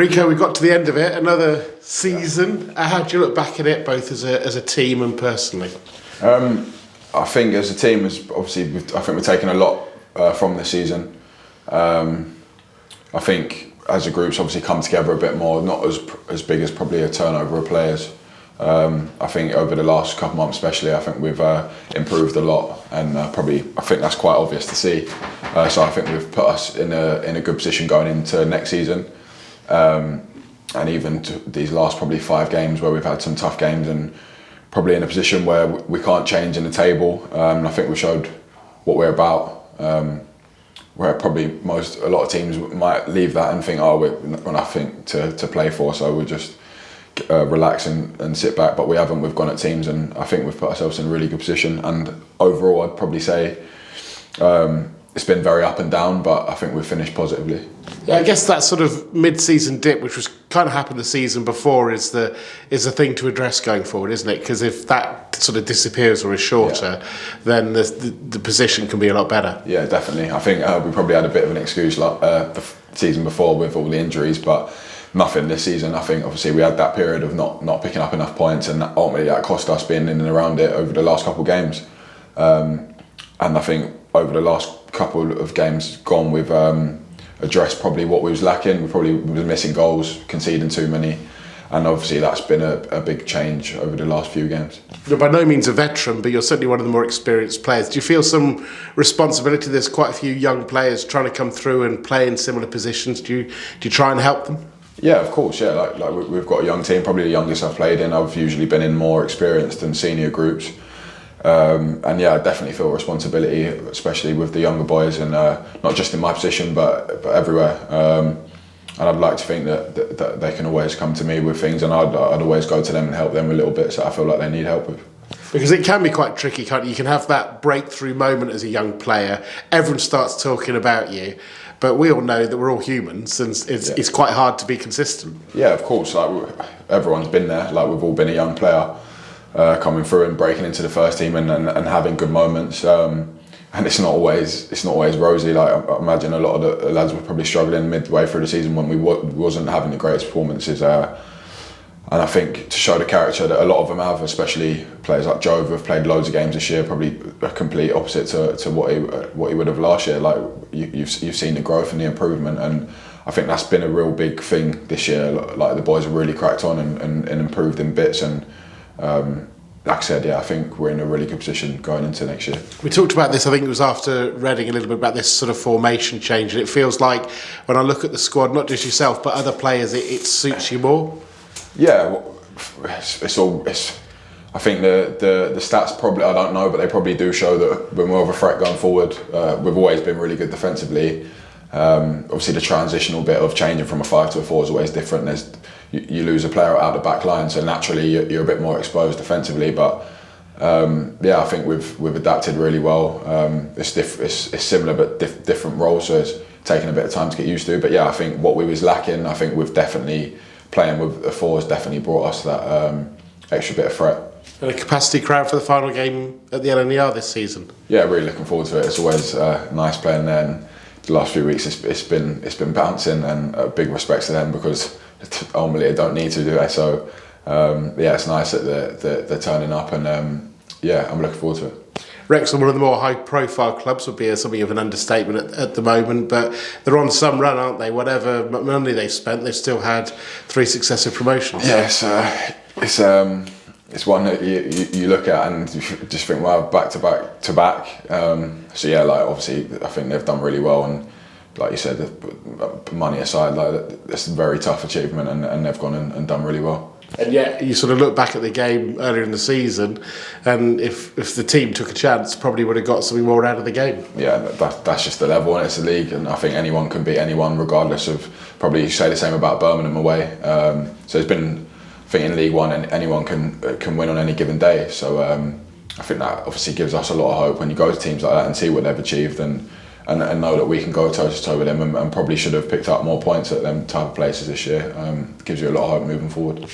Reeco, we got to the end of it, another season. How do you look back at it, both as a team and personally? I think as a team, I think we've taken a lot from this season. I think as a group's obviously come together a bit more, not as big as probably a turnover of players. I think over the last couple of months especially, I think we've improved a lot, and I think that's quite obvious to see. So I think we've put us in a good position going into next season. And even these last probably 5 games where we've had some tough games and probably in a position where we can't change in the table. I think we showed what we're about, where probably a lot of teams might leave that and think, oh, we've got nothing to play for, so we'll just relax and sit back. But we haven't. We've gone at teams, and I think we've put ourselves in a really good position. And overall, I'd probably say it's been very up and down, but I think we've finished positively. Yeah, I guess that sort of mid-season dip, which was kind of happened the season before, is the thing to address going forward, isn't it? Because if that sort of disappears or is shorter, then the position can be a lot better. Yeah, definitely. I think we probably had a bit of an excuse the season before with all the injuries, but nothing this season. I think obviously we had that period of not picking up enough points, and ultimately that cost us being in and around it over the last couple of games. And I think over the last couple of games gone, we've addressed probably what we was lacking. We probably was missing goals, conceding too many, and obviously that's been a big change over the last few games. You're by no means a veteran, but you're certainly one of the more experienced players. Do you feel some responsibility? There's quite a few young players trying to come through and play in similar positions. Do you try and help them? Yeah, of course. Yeah, like we've got a young team, probably the youngest I've played in. I've usually been in more experienced and senior groups. And yeah, I definitely feel responsibility, especially with the younger boys, and not just in my position, but everywhere. And I'd like to think that they can always come to me with things, and I'd always go to them and help them a little bit, so I feel like they need help with. Because it can be quite tricky, can't you? You can have that breakthrough moment as a young player, everyone starts talking about you, but we all know that we're all humans, and it's quite hard to be consistent. Yeah, of course. Like everyone's been there. Like we've all been a young player. Coming through and breaking into the first team and having good moments, and it's not always rosy. Like I imagine a lot of the lads were probably struggling midway through the season when we wasn't having the greatest performances. And I think to show the character that a lot of them have, especially players like Jove, who have played loads of games this year, probably a complete opposite to what he would have last year. Like you've seen the growth and the improvement, and I think that's been a real big thing this year. Like the boys have really cracked on and improved in bits, and like I said, yeah, I think we're in a really good position going into next year. We talked about this, I think it was after Reading, a little bit about this sort of formation change, and it feels like when I look at the squad, not just yourself but other players, it suits you more. Yeah, well, it's. I think the stats probably, I don't know, but they probably do show that we're more of a threat going forward. We've always been really good defensively. Obviously the transitional bit of changing from a 5 to a 4 is always different. You lose a player out the back line, so naturally you're a bit more exposed defensively. But yeah, I think we've adapted really well. It's similar but different roles, so it's taken a bit of time to get used to. But yeah, I think what we was lacking, I think we've definitely, playing with a 4 has definitely brought us that extra bit of threat. And a capacity crowd for the final game at the LNER this season. Yeah, really looking forward to it. It's always nice playing there, and the last few weeks it's been bouncing, and big respect to them because ultimately they don't need to do it. So yeah, it's nice that they're turning up, and yeah, I'm looking forward to it. Wrexham, one of the more high-profile clubs, would be something of an understatement at the moment, but they're on some run, aren't they? Whatever money they've spent, they've still had 3 successive promotions. Yeah, it's one that you look at and you just think, wow, back to back. So yeah, like obviously I think they've done really well, and like you said, money aside, like it's a very tough achievement, and they've gone and done really well. And yet you sort of look back at the game earlier in the season, and if the team took a chance, probably would have got something more out of the game. Yeah, that's just the level, and it's a league, and I think anyone can beat anyone regardless of, probably you say the same about Birmingham away. So it's been, I think in League One, and anyone can win on any given day. So I think that obviously gives us a lot of hope when you go to teams like that and see what they've achieved, and know that we can go toe to toe with them, and probably should have picked up more points at them type of places this year. Gives you a lot of hope moving forward.